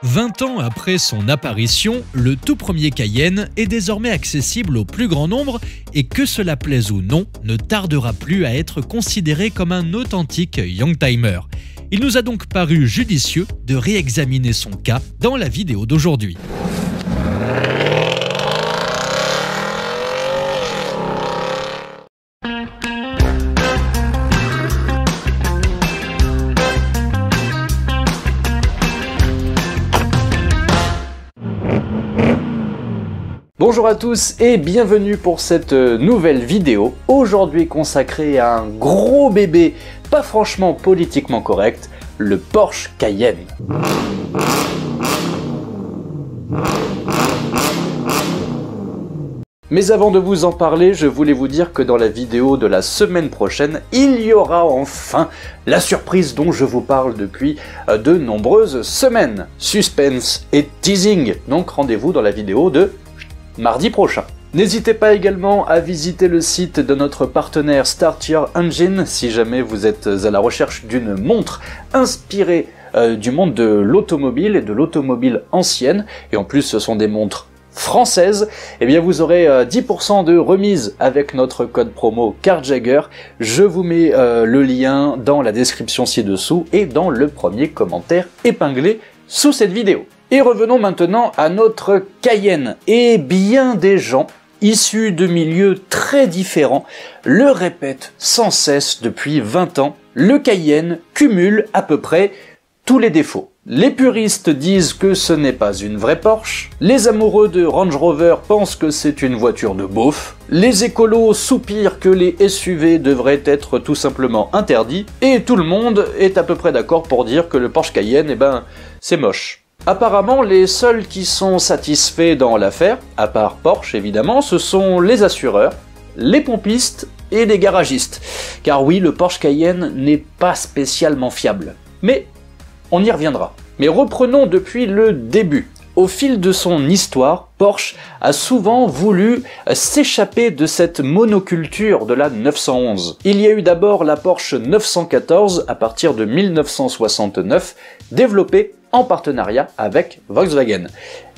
20 ans après son apparition, le tout premier Cayenne est désormais accessible au plus grand nombre et que cela plaise ou non, ne tardera plus à être considéré comme un authentique Youngtimer. Il nous a donc paru judicieux de réexaminer son cas dans la vidéo d'aujourd'hui. Bonjour à tous et bienvenue pour cette nouvelle vidéo, aujourd'hui consacrée à un gros bébé pas franchement politiquement correct, le Porsche Cayenne. Mais avant de vous en parler, je voulais vous dire que dans la vidéo de la semaine prochaine, il y aura enfin la surprise dont je vous parle depuis de nombreuses semaines. Suspense et teasing, donc rendez-vous dans la vidéo de mardi prochain. N'hésitez pas également à visiter le site de notre partenaire Start Your Engine si jamais vous êtes à la recherche d'une montre inspirée du monde de l'automobile et de l'automobile ancienne, et en plus ce sont des montres françaises, et bien vous aurez 10% de remise avec notre code promo CarJagger. Je vous mets le lien dans la description ci-dessous et dans le premier commentaire épinglé sous cette vidéo. Et revenons maintenant à notre Cayenne. Et bien des gens, issus de milieux très différents, le répètent sans cesse depuis 20 ans. Le Cayenne cumule à peu près tous les défauts. Les puristes disent que ce n'est pas une vraie Porsche. Les amoureux de Range Rover pensent que c'est une voiture de beauf. Les écolos soupirent que les SUV devraient être tout simplement interdits. Et tout le monde est à peu près d'accord pour dire que le Porsche Cayenne, c'est moche. Apparemment, les seuls qui sont satisfaits dans l'affaire, à part Porsche évidemment, ce sont les assureurs, les pompistes et les garagistes. Car oui, le Porsche Cayenne n'est pas spécialement fiable. Mais on y reviendra. Mais reprenons depuis le début. Au fil de son histoire, Porsche a souvent voulu s'échapper de cette monoculture de la 911. Il y a eu d'abord la Porsche 914 à partir de 1969, développée en partenariat avec Volkswagen.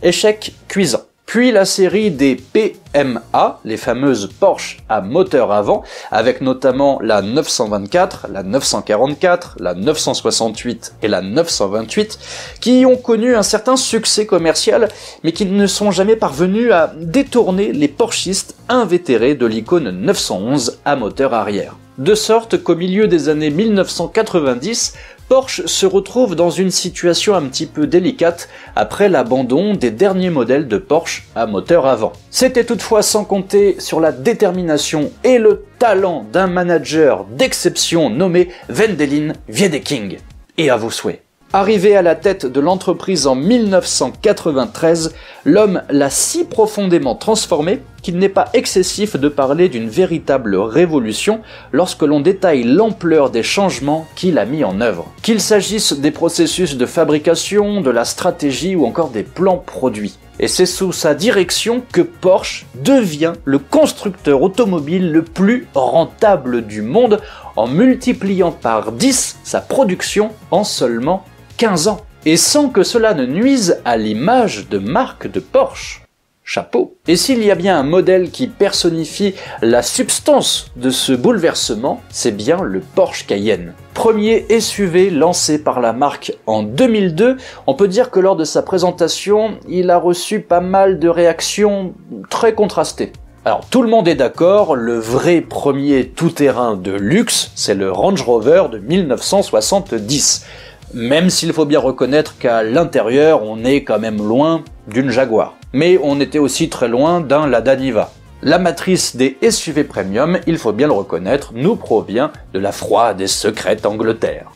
Échec cuisant. Puis la série des PMA, les fameuses Porsche à moteur avant, avec notamment la 924, la 944, la 968 et la 928, qui ont connu un certain succès commercial, mais qui ne sont jamais parvenus à détourner les Porschistes invétérés de l'icône 911 à moteur arrière. De sorte qu'au milieu des années 1990, Porsche se retrouve dans une situation un petit peu délicate après l'abandon des derniers modèles de Porsche à moteur avant. C'était toutefois sans compter sur la détermination et le talent d'un manager d'exception nommé Wendelin Wiedeking. Et à vos souhaits. Arrivé à la tête de l'entreprise en 1993, l'homme l'a si profondément transformé qu'il n'est pas excessif de parler d'une véritable révolution lorsque l'on détaille l'ampleur des changements qu'il a mis en œuvre. Qu'il s'agisse des processus de fabrication, de la stratégie ou encore des plans produits. Et c'est sous sa direction que Porsche devient le constructeur automobile le plus rentable du monde en multipliant par 10 sa production en seulement 15 ans. Et sans que cela ne nuise à l'image de marque de Porsche. Chapeau. Et s'il y a bien un modèle qui personnifie la substance de ce bouleversement, c'est bien le Porsche Cayenne. Premier SUV lancé par la marque en 2002, on peut dire que lors de sa présentation, il a reçu pas mal de réactions très contrastées. Alors tout le monde est d'accord, le vrai premier tout-terrain de luxe, c'est le Range Rover de 1970. Même s'il faut bien reconnaître qu'à l'intérieur, on est quand même loin d'une Jaguar. Mais on était aussi très loin d'un Lada Niva. La matrice des SUV premium, il faut bien le reconnaître, nous provient de la froide et secrète Angleterre.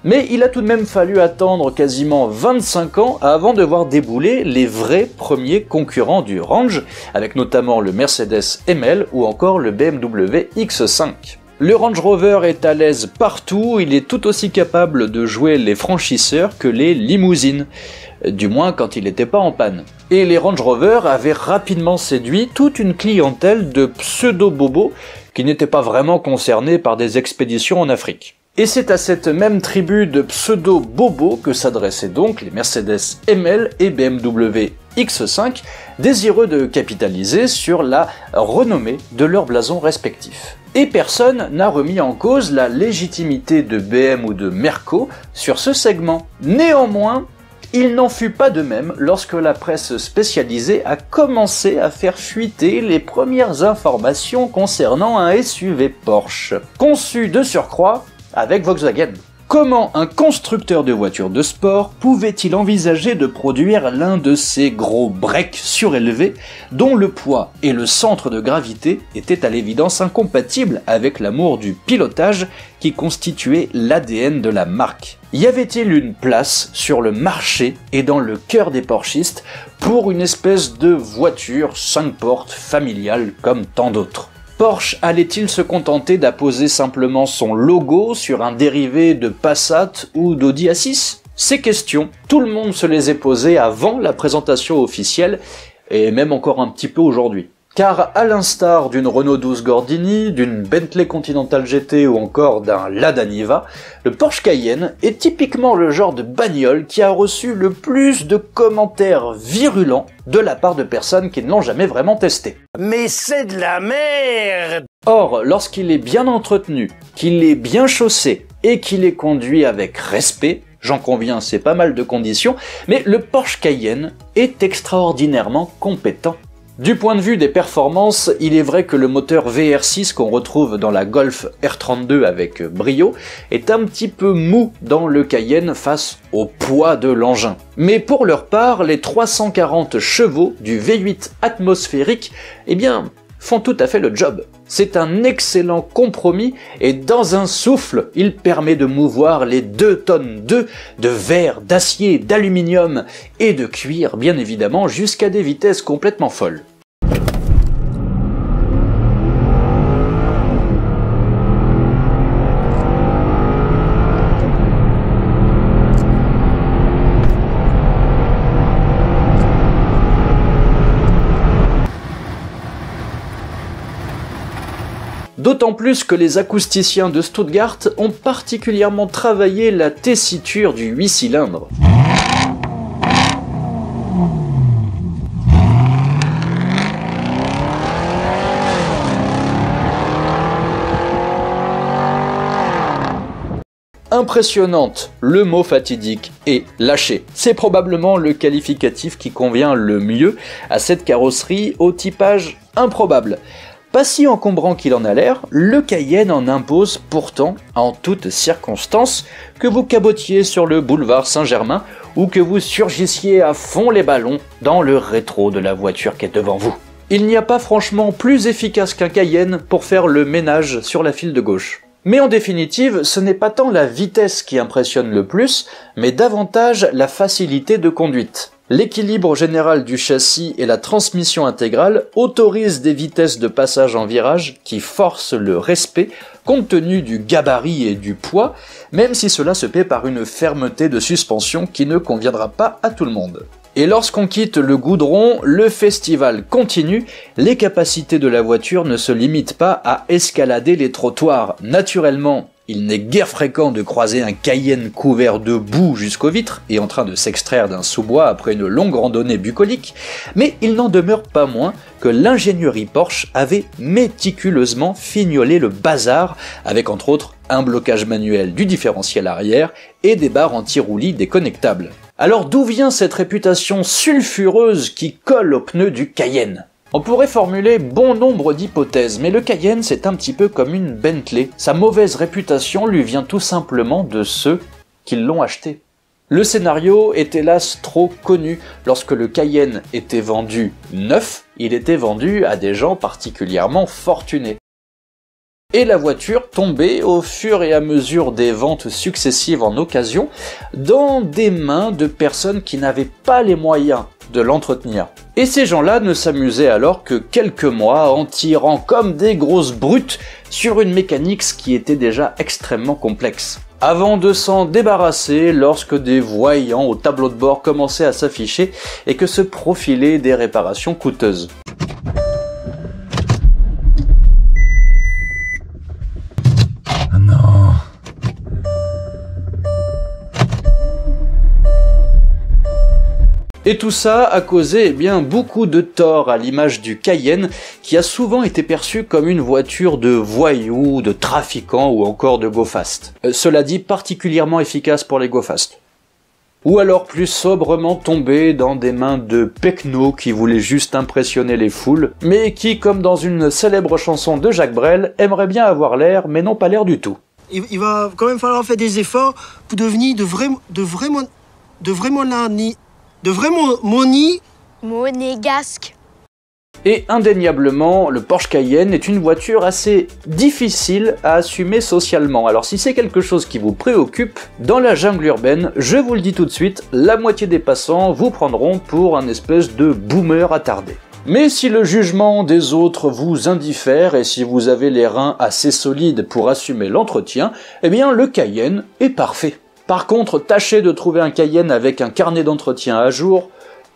Mais il a tout de même fallu attendre quasiment 25 ans avant de voir débouler les vrais premiers concurrents du Range, avec notamment le Mercedes ML ou encore le BMW X5. Le Range Rover est à l'aise partout, il est tout aussi capable de jouer les franchisseurs que les limousines, du moins quand il n'était pas en panne. Et les Range Rover avaient rapidement séduit toute une clientèle de pseudo-bobos qui n'étaient pas vraiment concernés par des expéditions en Afrique. Et c'est à cette même tribu de pseudo-bobos que s'adressaient donc les Mercedes ML et BMW X5, désireux de capitaliser sur la renommée de leurs blasons respectifs. Et personne n'a remis en cause la légitimité de BM ou de Merco sur ce segment. Néanmoins, il n'en fut pas de même lorsque la presse spécialisée a commencé à faire fuiter les premières informations concernant un SUV Porsche, conçu de surcroît avec Volkswagen. Comment un constructeur de voitures de sport pouvait-il envisager de produire l'un de ces gros breaks surélevés dont le poids et le centre de gravité étaient à l'évidence incompatibles avec l'amour du pilotage qui constituait l'ADN de la marque? Y avait-il une place sur le marché et dans le cœur des Porschistes pour une espèce de voiture 5 portes familiale comme tant d'autres? Porsche allait-il se contenter d'apposer simplement son logo sur un dérivé de Passat ou d'Audi A6 ? Ces questions, tout le monde se les est posées avant la présentation officielle, et même encore un petit peu aujourd'hui. Car à l'instar d'une Renault 12 Gordini, d'une Bentley Continental GT ou encore d'un Lada Niva, le Porsche Cayenne est typiquement le genre de bagnole qui a reçu le plus de commentaires virulents de la part de personnes qui ne l'ont jamais vraiment testé. Mais c'est de la merde! Or, lorsqu'il est bien entretenu, qu'il est bien chaussé et qu'il est conduit avec respect, j'en conviens, c'est pas mal de conditions, mais le Porsche Cayenne est extraordinairement compétent. Du point de vue des performances, il est vrai que le moteur VR6 qu'on retrouve dans la Golf R32 avec brio est un petit peu mou dans le Cayenne face au poids de l'engin. Mais pour leur part, les 340 chevaux du V8 atmosphérique, eh bien, font tout à fait le job. C'est un excellent compromis et dans un souffle, il permet de mouvoir les 2 tonnes de verre, d'acier, d'aluminium et de cuir, bien évidemment, jusqu'à des vitesses complètement folles. D'autant plus que les acousticiens de Stuttgart ont particulièrement travaillé la tessiture du 8 cylindres. Impressionnante, le mot fatidique est lâché. C'est probablement le qualificatif qui convient le mieux à cette carrosserie au typage improbable. Pas si encombrant qu'il en a l'air, le Cayenne en impose pourtant en toutes circonstances, que vous cabotiez sur le boulevard Saint-Germain ou que vous surgissiez à fond les ballons dans le rétro de la voiture qui est devant vous. Il n'y a pas franchement plus efficace qu'un Cayenne pour faire le ménage sur la file de gauche. Mais en définitive, ce n'est pas tant la vitesse qui impressionne le plus, mais davantage la facilité de conduite. L'équilibre général du châssis et la transmission intégrale autorisent des vitesses de passage en virage qui forcent le respect compte tenu du gabarit et du poids, même si cela se paie par une fermeté de suspension qui ne conviendra pas à tout le monde. Et lorsqu'on quitte le goudron, le festival continue, les capacités de la voiture ne se limitent pas à escalader les trottoirs. Naturellement, il n'est guère fréquent de croiser un Cayenne couvert de boue jusqu'aux vitres et en train de s'extraire d'un sous-bois après une longue randonnée bucolique, mais il n'en demeure pas moins que l'ingénierie Porsche avait méticuleusement fignolé le bazar avec entre autres un blocage manuel du différentiel arrière et des barres anti-roulis déconnectables. Alors d'où vient cette réputation sulfureuse qui colle aux pneus du Cayenne ? On pourrait formuler bon nombre d'hypothèses, mais le Cayenne c'est un petit peu comme une Bentley. Sa mauvaise réputation lui vient tout simplement de ceux qui l'ont acheté. Le scénario est hélas trop connu. Lorsque le Cayenne était vendu neuf, il était vendu à des gens particulièrement fortunés. Et la voiture tombait au fur et à mesure des ventes successives en occasion dans des mains de personnes qui n'avaient pas les moyens de l'entretenir. Et ces gens-là ne s'amusaient alors que quelques mois en tirant comme des grosses brutes sur une mécanique qui était déjà extrêmement complexe. Avant de s'en débarrasser lorsque des voyants au tableau de bord commençaient à s'afficher et que se profilaient des réparations coûteuses. Et tout ça a causé beaucoup de tort à l'image du Cayenne, qui a souvent été perçu comme une voiture de voyous, de trafiquants ou encore de go fast. Cela dit, particulièrement efficace pour les go fast. Ou alors plus sobrement tombé dans des mains de pecnos qui voulaient juste impressionner les foules, mais qui, comme dans une célèbre chanson de Jacques Brel, aimeraient bien avoir l'air, mais n'ont pas l'air du tout. Il va quand même falloir faire des efforts pour devenir de vraiment monégasque. Et indéniablement, le Porsche Cayenne est une voiture assez difficile à assumer socialement. Alors si c'est quelque chose qui vous préoccupe, dans la jungle urbaine, je vous le dis tout de suite, la moitié des passants vous prendront pour un espèce de boomer attardé. Mais si le jugement des autres vous indiffère et si vous avez les reins assez solides pour assumer l'entretien, le Cayenne est parfait. Par contre, tâchez de trouver un Cayenne avec un carnet d'entretien à jour,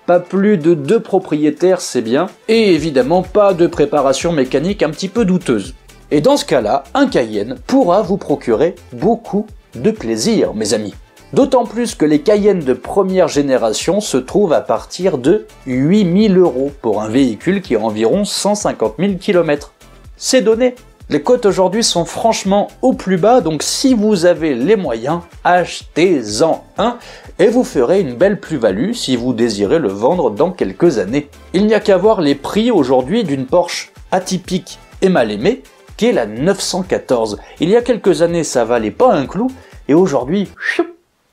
pas plus de 2 propriétaires, c'est bien, et évidemment pas de préparation mécanique un petit peu douteuse. Et dans ce cas-là, un Cayenne pourra vous procurer beaucoup de plaisir, mes amis. D'autant plus que les Cayennes de première génération se trouvent à partir de 8 000 € pour un véhicule qui a environ 150 000 km. C'est donné. Les cotes aujourd'hui sont franchement au plus bas, donc si vous avez les moyens, achetez-en un et vous ferez une belle plus-value si vous désirez le vendre dans quelques années. Il n'y a qu'à voir les prix aujourd'hui d'une Porsche atypique et mal aimée, qui est la 914. Il y a quelques années, ça valait pas un clou, et aujourd'hui,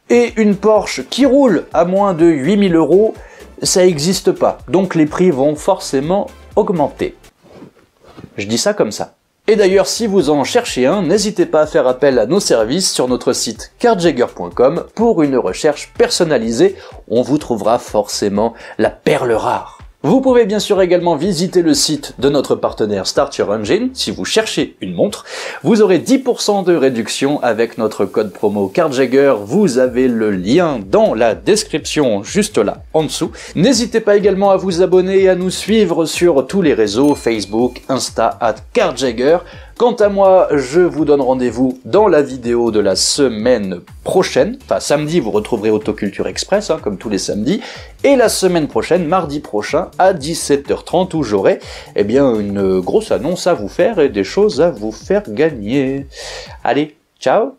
et une Porsche qui roule à moins de 8 000 €, ça n'existe pas, donc les prix vont forcément augmenter. Je dis ça comme ça. Et d'ailleurs, si vous en cherchez un, n'hésitez pas à faire appel à nos services sur notre site carjagger.com pour une recherche personnalisée. On vous trouvera forcément la perle rare. Vous pouvez bien sûr également visiter le site de notre partenaire Start Your Engine. Si vous cherchez une montre, vous aurez 10% de réduction avec notre code promo Carjagger. Vous avez le lien dans la description juste là en dessous. N'hésitez pas également à vous abonner et à nous suivre sur tous les réseaux Facebook, Insta @Carjagger. Quant à moi, je vous donne rendez-vous dans la vidéo de la semaine prochaine. Enfin, samedi, vous retrouverez Autoculture Express, comme tous les samedis. Et la semaine prochaine, mardi prochain, à 17h30, où j'aurai une grosse annonce à vous faire et des choses à vous faire gagner. Allez, ciao!